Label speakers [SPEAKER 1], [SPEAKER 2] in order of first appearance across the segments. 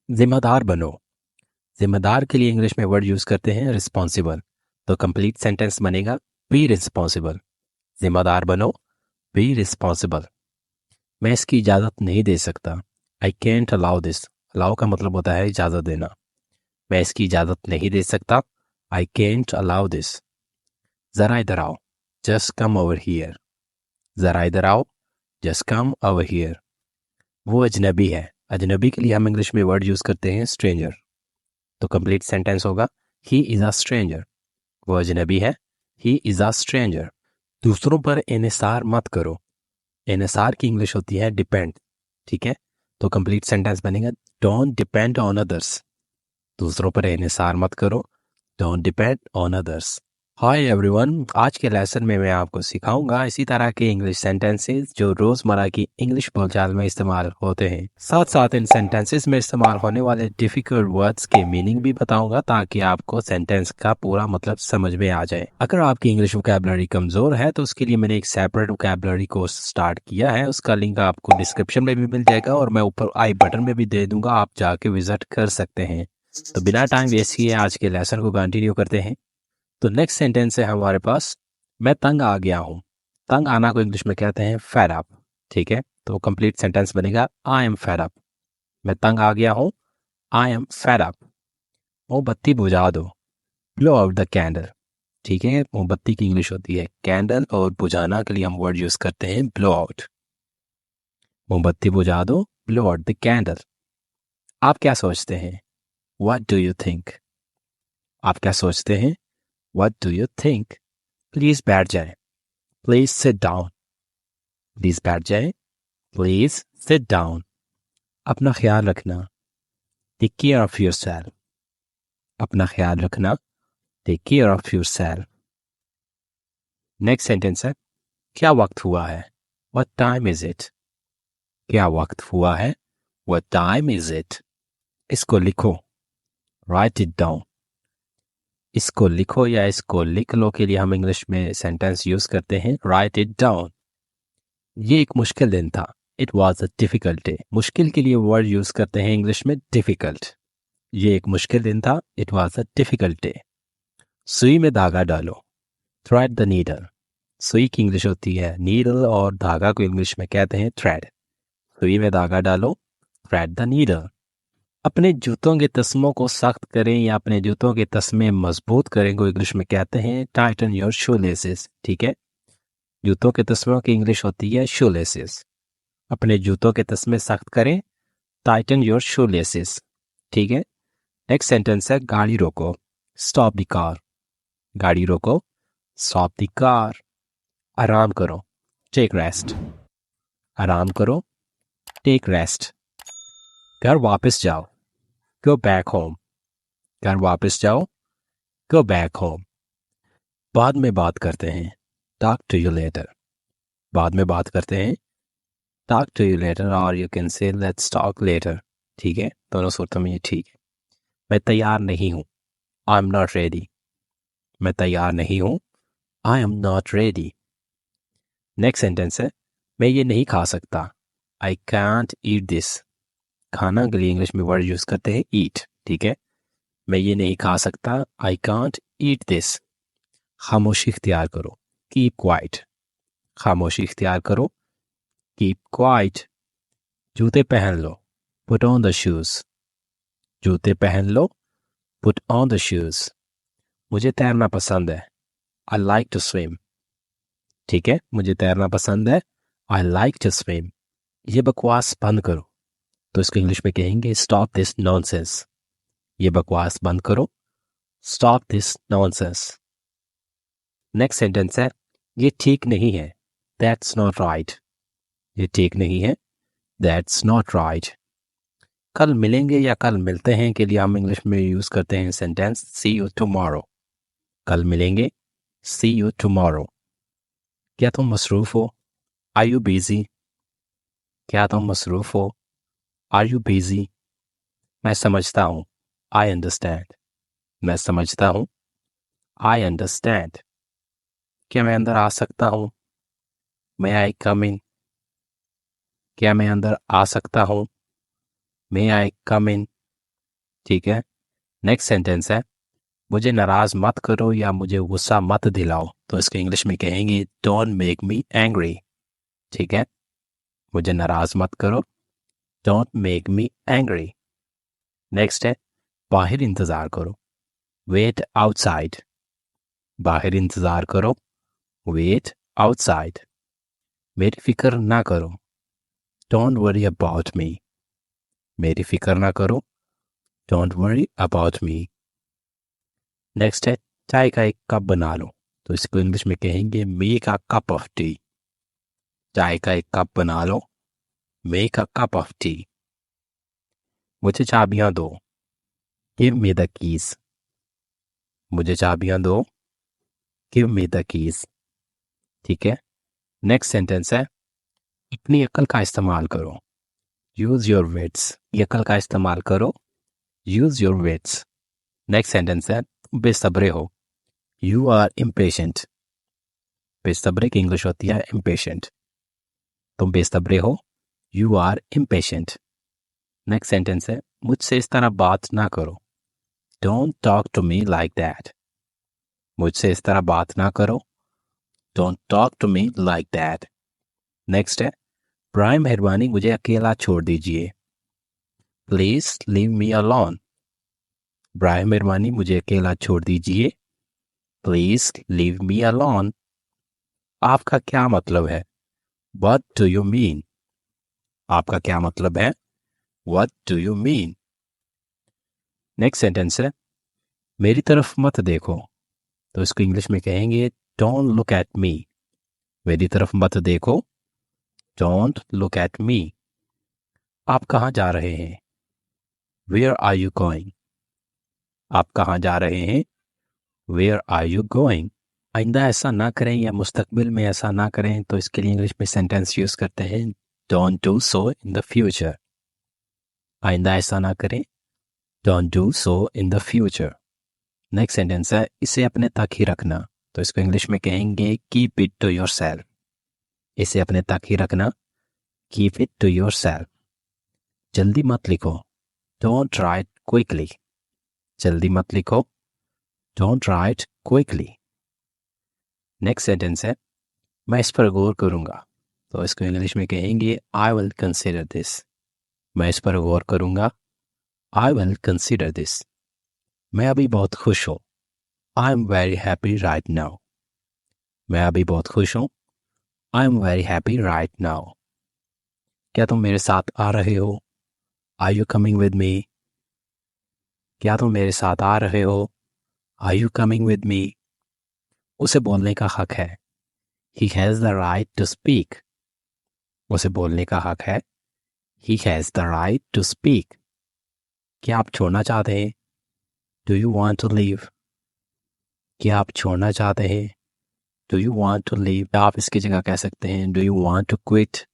[SPEAKER 1] जिम्मेदार बनो। जिम्मेदार के लिए इंग्लिश में वर्ड यूज करते हैं रिस्पॉन्सिबल। तो कंप्लीट सेंटेंस बनेगा बी रिस्पॉन्सिबल। जिम्मेदार बनो, बी रिस्पॉन्सिबल। मैं इसकी इजाज़त नहीं दे सकता। I can't allow this. Allow का मतलब होता है इजाज़त देना। मैं इसकी इजाज़त नहीं दे सकता। I can't allow this. ज़रा इधर आओ, जस्ट कम ओवर हियर। ज़रा इधर आओ, जस्ट कम ओवर हियर। वो अजनबी है। अजनबी के लिए हम इंग्लिश में वर्ड यूज़ करते हैं स्ट्रेंजर। तो कंप्लीट सेंटेंस होगा ही इज़ अ स्ट्रेंजर। वो अजनबी है, ही इज़ अ स्ट्रेंजर। दूसरों पर इन्हिसार मत करो। इन्हिसार की इंग्लिश होती है डिपेंड। ठीक है, तो कंप्लीट सेंटेंस बनेगा डोंट डिपेंड ऑन अदर्स। दूसरों पर इन्हिसार मत करो, don't depend on others. Hi everyone, आज के लेसन में मैं आपको सिखाऊंगा इसी तरह के इंग्लिश सेंटेंसेस जो रोजमर्रा की इंग्लिश बोलचाल में इस्तेमाल होते हैं। साथ साथ इन सेंटेंसेस में इस्तेमाल होने वाले डिफिकल्ट वर्ड्स के मीनिंग भी बताऊंगा ताकि आपको सेंटेंस का पूरा मतलब समझ में आ जाए। अगर आपकी इंग्लिश वोकैबुलरी कमजोर है तो उसके लिए मैंने एक सेपरेट वोकैबुलरी कोर्स स्टार्ट किया है। उसका लिंक आपको डिस्क्रिप्शन में भी मिल जाएगा और मैं ऊपर आई बटन में भी दे दूंगा, आप जाके विजिट कर सकते हैं। तो बिना टाइम वेस्ट किए आज के लेसन को कंटिन्यू करते हैं। तो नेक्स्ट सेंटेंस है हमारे पास, मैं तंग आ गया हूँ। तंग आना को इंग्लिश में कहते हैं फेड अप। ठीक है, तो कंप्लीट सेंटेंस बनेगा आई एम फेड अप। मैं तंग आ गया हूँ, आई एम फेड अप। मोमबत्ती बुझा दो, ब्लो आउट द कैंडल। ठीक है, मोमबत्ती की इंग्लिश होती है कैंडल और बुझाना के लिए हम वर्ड यूज करते हैं ब्लो आउट। मोमबत्ती बुझा दो, ब्लो आउट द कैंडल। आप क्या सोचते हैं? What do you think? आप क्या सोचते हैं? What do you think? Please बैठ जाए, प्लीज सिट डाउन। प्लीज बैठ जाए, प्लीज सिट डाउन। अपना ख्याल रखना, take care of yourself. अपना ख्याल रखना, take care of yourself. Next sentence है, क्या वक्त हुआ है? What time is it? क्या वक्त हुआ है? What time is it? इसको लिखो, राइट इट डाउन। इसको लिखो या इसको लिख लो के लिए हम इंग्लिश में सेंटेंस यूज करते हैं राइट इट डाउन। ये एक मुश्किल दिन था, it was a difficult day. मुश्किल के लिए वर्ड यूज करते हैं इंग्लिश में डिफिकल्ट। ये एक मुश्किल दिन था, it was a difficult day. सुई में धागा डालो, थ्रेड द नीडल। सुई की इंग्लिश होती है नीडल और धागा को इंग्लिश में कहते हैं थ्रेड। सुई में धागा डालो, थ्रेड द नीडल। अपने जूतों के तस्मों को सख्त करें या अपने जूतों के तस्मे मजबूत करें को इंग्लिश में कहते हैं टाइटन योर शू लेसेस। ठीक है, जूतों के तस्मों की इंग्लिश होती है शू लेसेस। अपने जूतों के तस्मे सख्त करें, टाइटन योर शू लेसेस। ठीक है, नेक्स्ट सेंटेंस है गाड़ी रोको, स्टॉप द कार। गाड़ी रोको, स्टॉप द कार। आराम करो, टेक रेस्ट। आराम करो, टेक रेस्ट। घर वापस जाओ, गो बैक होम। घर वापस जाओ, गो बैक होम। बाद में बात करते हैं, टॉक टू यू लेटर। बाद में बात करते हैं, टॉक टू यू लेटर, और you can say let's talk later. ठीक है, दोनों सूरतों में ये ठीक है। मैं तैयार नहीं हूँ, आई एम नॉट रेडी। मैं तैयार नहीं हूँ, I am not ready. Next sentence है, मैं ये नहीं खा सकता, आई कैंट ईट दिस। खाना के लिए इंग्लिश में वर्ड यूज करते हैं ईट। ठीक है, मैं ये नहीं खा सकता, आई कांट ईट दिस। खामोशी इख्तियार करो, कीप क्वाइट। खामोशी इख्तियार करो, कीप क्वाइट। जूते पहन लो, पुट ऑन द शूज। जूते पहन लो, पुट ऑन द शूज। मुझे तैरना पसंद है, आई लाइक टू स्विम। ठीक है, मुझे तैरना पसंद है, आई लाइक टू स्विम। ये बकवास बंद करो, तो इसको इंग्लिश में कहेंगे स्टॉप दिस नॉनसेंस। ये बकवास बंद करो, stop this nonsense. Next sentence है, ये ठीक नहीं है, दैट्स नॉट राइट। ये ठीक नहीं है, दैट्स नॉट राइट। कल मिलेंगे या कल मिलते हैं के लिए हम इंग्लिश में यूज करते हैं सेंटेंस सी यू टुमारो। कल मिलेंगे, सी यू टुमारो। क्या तुम मसरूफ हो? Are you busy? क्या तुम मसरूफ हो? Are you busy? मैं समझता हूँ, आई अंडरस्टैंड। मैं समझता हूँ, आई अंडरस्टैंड। क्या मैं अंदर आ सकता हूँ? मे आई कम इन? क्या मैं अंदर आ सकता हूँ? मे आई कम इन? ठीक है। नेक्स्ट सेंटेंस है, मुझे नाराज मत करो या मुझे गुस्सा मत दिलाओ, तो इसको इंग्लिश में कहेंगे डोंट मेक मी एंग्री। ठीक है, मुझे नाराज मत करो, don't make me angry. Next है, बाहर इंतजार करो, वेट आउटसाइड। बाहर इंतजार करो, वेट आउटसाइड। मेरी फिक्र ना करो, डोंट वरी अबाउट मी। मेरी फिक्र ना करो, don't worry about me. Next है, चाय का एक कप बना लो, तो इसको इंग्लिश में कहेंगे make a cup of tea. चाय का एक कप बना लो, make a cup of tea. मुझे चाबियां दो, गिव मी द कीज। मुझे चाबियां दो, गिव मी द कीज। ठीक है। नेक्स्ट सेंटेंस है, अपनी अक्ल का इस्तेमाल करो, यूज योर विट्स। ये अक्ल का इस्तेमाल करो, use your wits. Next sentence है, तुम बेसब्रे हो, यू आर इम्पेशेंट। बेसब्रे की इंग्लिश होती है इम्पेशेंट। तुम बेसब्रे हो, you are impatient. Next sentence है, मुझसे इस तरह बात ना करो, don't talk to me like that. मुझसे इस तरह बात ना करो, don't talk to me like that. Next है, प्राइम मेहरबानी मुझे अकेला छोड़ दीजिए, प्लीज लीव मी अलोन। प्राइम मेहरबानी मुझे अकेला छोड़ दीजिए, प्लीज लीव मी अलोन। आपका क्या मतलब है, व्हाट डू यू मीन। आपका क्या मतलब है, what do you mean. Next sentence है, मेरी तरफ मत देखो, तो इसको इंग्लिश में कहेंगे डोंट लुक एट मी। मेरी तरफ मत देखो, डोंट लुक एट मी। आप कहाँ जा रहे हैं, वेयर आर यू गोइंग। आप कहाँ जा रहे हैं, वेयर आर यू गोइंग। आइंदा ऐसा ना करें या मुस्तकबिल में ऐसा ना करें, तो इसके लिए इंग्लिश में सेंटेंस यूज करते हैं don't do so in the future. आइंदा ऐसा ना करें, don't do so in the future. Next sentence है, इसे अपने तक ही रखना, तो इसको इंग्लिश में कहेंगे keep it to yourself. इसे अपने तक ही रखना, keep it to yourself. जल्दी मत लिखो, डोंट राइट क्विकली। जल्दी मत लिखो, don't write quickly. Next sentence है, मैं इस पर गौर करूंगा, तो इसको इंग्लिश में कहेंगे आई विल कंसिडर दिस। मैं इस पर गौर करूंगा, आई विल कंसिडर दिस। मैं अभी बहुत खुश हूं, I am very happy right now. मैं अभी बहुत खुश हूं, I am very happy right now. क्या तुम मेरे साथ आ रहे हो, are you coming with me. क्या तुम मेरे साथ आ रहे हो, are you coming with me. उसे बोलने का हक है, he has the right to speak. उसे बोलने का हक है, he has the right to speak. क्या आप छोड़ना चाहते हैं, do you want to leave. क्या आप छोड़ना चाहते हैं, do you want to leave. आप इसकी जगह कह सकते हैं do you want to quit.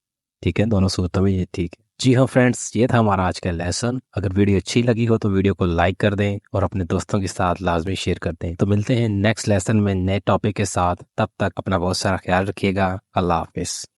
[SPEAKER 1] ठीक है, दोनों सूरतों में ये ठीक है। जी हाँ फ्रेंड्स, ये था हमारा आज का लेसन। अगर वीडियो अच्छी लगी हो तो वीडियो को लाइक कर दें और अपने दोस्तों के साथ लाजमी शेयर कर दें। तो मिलते हैं नेक्स्ट लेसन में नए टॉपिक के साथ। तब तक अपना बहुत सारा ख्याल रखिएगा। अल्लाह हाफिज़।